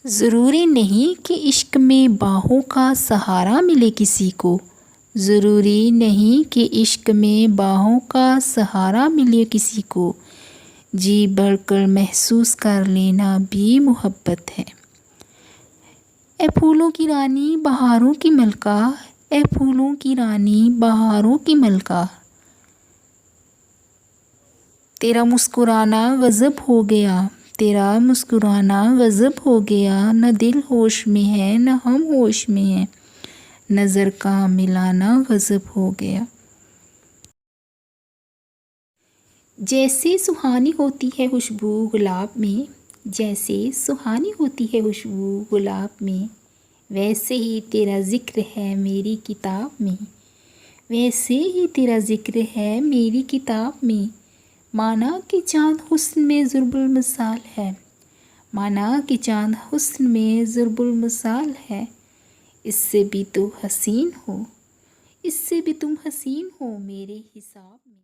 ضروری نہیں کہ عشق میں باہوں کا سہارا ملے کسی کو، ضروری نہیں کہ عشق میں باہوں کا سہارا ملے کسی کو، جی بڑھ کر محسوس کر لینا بھی محبت ہے۔ اے پھولوں کی رانی بہاروں کی ملکہ، اے پھولوں کی رانی بہاروں کی ملکہ، تیرا مسکرانا غضب ہو گیا، تیرا مسکرانا غضب ہو گیا، نہ دل ہوش میں ہے نہ ہم ہوش میں ہیں، نظر کا ملانا غضب ہو گیا۔ جیسے سہانی ہوتی ہے خوشبو گلاب میں، جیسے سہانی ہوتی ہے خوشبو گلاب میں، ویسے ہی تیرا ذکر ہے میری کتاب میں، ویسے ہی تیرا ذکر ہے میری کتاب میں، مانا کہ چاند حسن میں ضرب المثال ہے، مانا کہ چاند حسن میں ضرب المثال ہے، اس سے بھی تو حسین ہو، اس سے بھی تم حسین ہو میرے حساب میں۔